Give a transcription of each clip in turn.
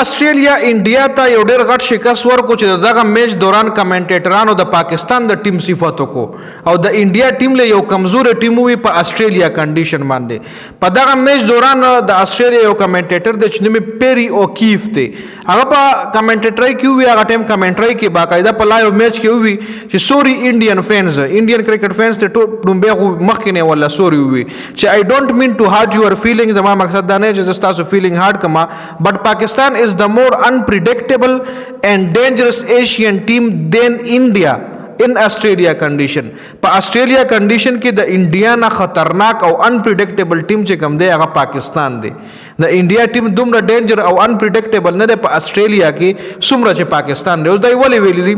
آسټرالیا انډیا ته یو ډېر غټ شکست ورکړو چې دغه میچ دوران کمنټیټرانو د پاکستان د ټیم صفت وکړو او د انډیا ټیم له یو کمزوري ټیم وي په آسټرالیا کنډیشن باندې. په دغه میچ دوران د آسټرالیا یو کمنټیټر د چې نوم پیری اوکیف دی هغه په کمنټیټرۍ کې وي هغه ټیم کمنټرۍ کې باقاعده په لایو میچ کې وي چې سوري انډین فینز انډین کرکټ فینز ته ټومبه مخکې نه ولا سوري وي چې آی ډونټ مین ټو هارټ یور فیلینګز زما مقصد دا نه چې تاسو فیلینګ هارټ کما بٹ Pakistan is the more unpredictable and dangerous Asian team than India in Australia condition. په آسټرالیا کنډیشن کې د انډیا نه خطرناک او unpredictable ټیم چې کوم دی هغه پاکستان دی. د انډیا ټیم دومره ډینجر او unpredictable نه دی په آسټرالیا کې څومره چې پاکستان دی. اوس دا ولې ویلي دي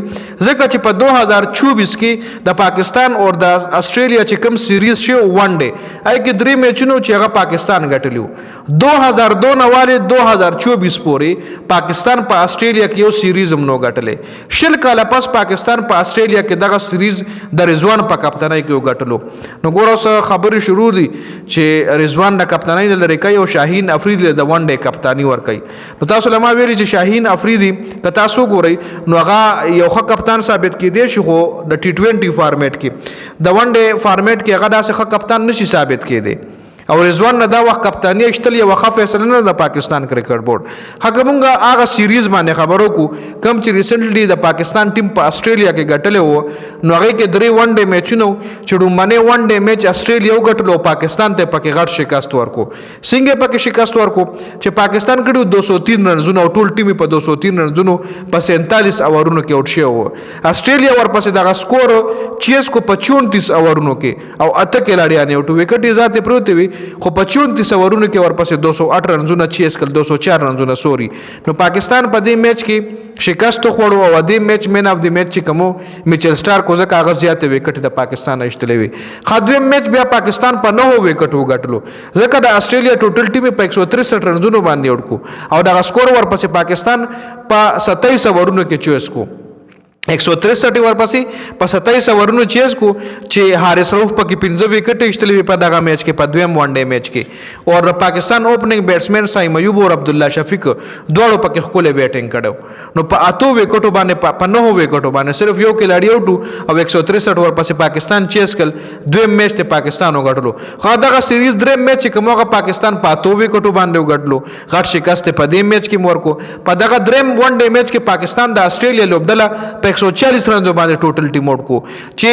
ځکه چې په 2024 کې د پاکستان او د آسټرالیا چې کوم سیریز شو ون ډے هغه کې درې میچونه چې هغه پاکستان ګټلیو 2002 نواله 2024 پورې پاکستان په آسټرالیا کې یو سیریز هم نو ګټلې. شل کاله پس پاکستان په آسټرالیا کې دغه سیریز د رضوان په کپتانۍ کې وګټلو. نو ګورو څه خبرې شروع دي چې رضوان د کپتانۍ نه لري کوي او شاهین افریدي د ون ډے کپتانی ور کوي. نو تاسو لما ویلي چې شاهین افریدي که تاسو ګورئ نو هغه یو ښه کپتان ثابت کېدی شي خو د T20 فارمیټ کې د ون ډے فارمیټ کې هغه داسې ښه کپتان نشي ثابت کېدی او رضوان نه دا وخت کپتانی اشتل یو ښه فیصله نه د پاکستان کرکټ بورډ. هغه مونږه هغه سیریز باندې خبرو کو کم چې ریسنټلی د پاکستان ټیم په آسټرالیا کې ګټلې وو نو هغه کې درې ون ډے میچونه چې ډومبنه ون ډے میچ آسټرالیا وګټلو پاکستان ته پکې غټ شکست ورکو. څنګه پکې شکست ورکو چې پاکستان کړو 203 رنزونه او ټول ټیم په 203 رنزونو په 47 اوورونو کې اوټ شو. آسټرالیا ورپسې دغه سکور چیس کو په 34 اوورونو کې او اته کلاډیان یو ټو وکټ ذات پروت وي خو په 34 اوورونو کې ورپسې 208 رنزونه چیس کړل 204 رنزونه سوري. نو پاکستان په دې میچ کې شکست خوړو او دې میچ مین اف د میچ چې کومو میچل سٹار کو ځکه هغه زیات وکټ د پاکستان اشتلې وي. خاطر میچ بیا پاکستان په 9 وکټ وګټلو ځکه د آسټرالیا ټوټل ټیم په 163 رنزونو باندې وړکو او دا سکور ورپسې پاکستان په 27 اوورونو کې چويس کو 163 ورپسې په 27 اوورونو چیز کو چې حارث رؤف پکې 15 وکټ اشتلې په دغه میچ کې په دویم ون ډے میچ کې او پاکستان اوپننګ بیټسمن سایم ایوب او عبد الله شفیق دوړو پکې خپل بیټینګ کړو. نو په اتو وکټو باندې په 9 وکټو باندې صرف یو کلاډي اوټ او 163 ورپسې پاکستان چیز کړ دویم میچ ته پاکستان وګټلو. خو دغه سیریز دریم میچ چې کومه پاکستان په اتو وکټو باندې وګټلو غټ شکست په دې میچ کې مورکو. په دغه دریم ون ډے میچ کې پاکستان د آسټرالیا لوبډله 140 رنونو باندې ټوټل ټیم آوټ کو چې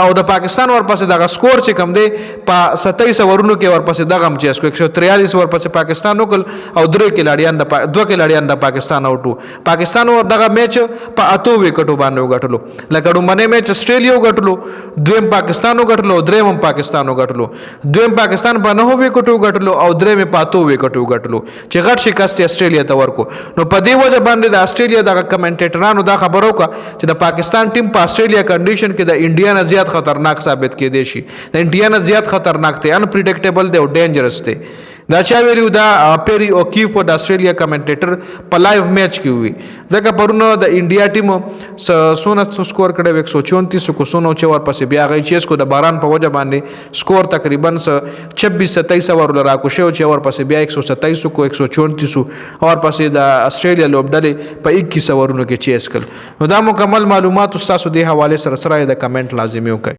او د پاکستان ورپسې دغه سکور چې کم دی په 27 اوورونو کې ورپسې دغه هم چیس کو 143 ورپسې پاکستان وکړ او دوه کلاډیان د پاکستان آوټو. پاکستان ور دغه میچ په اتو وکټو باندې وګټلو لکه ډومبنه میچ آسټرالیا وګټلو دویم پاکستان وګټلو دریم هم پاکستان وګټلو دویم پاکستان په 9 وکټو وګټلو او دریم په اتو وکټو وګټلو چې غټ شکست آسټرالیا ته ورکو. نو په دې وجه باندې د آسټرالیا دغه کمنټیټرانو دا خبرو کا چې د پاکستان ټیم په آسټرالیا کنډیشن کې د انډیا نه زیات خطرناک ثابت کېدی شي. د انډیا نه زیات خطرناک دی انپریډکټیبل دی او ډینجرس دی. دا چا ویلو دا پیری اوکیف په آسټرالیا کمنټیټر په لایو میچ کې وي ځکه پرونه د انډیا ټیم سونه سکور کړی 134 کو سونو چې ورپسې بیا غي چیز کو د باران په وجه باندې سکور تقریبا 26-27 اور راکو شو چې ورپسې بیا 127 کو 134 اور پسې د آسټرالیا لوبډلې په 21 اورونو کې چیز کړ. نو دا مکمل معلومات تاسو د حواله سره د کمنټ لازمي وکړئ.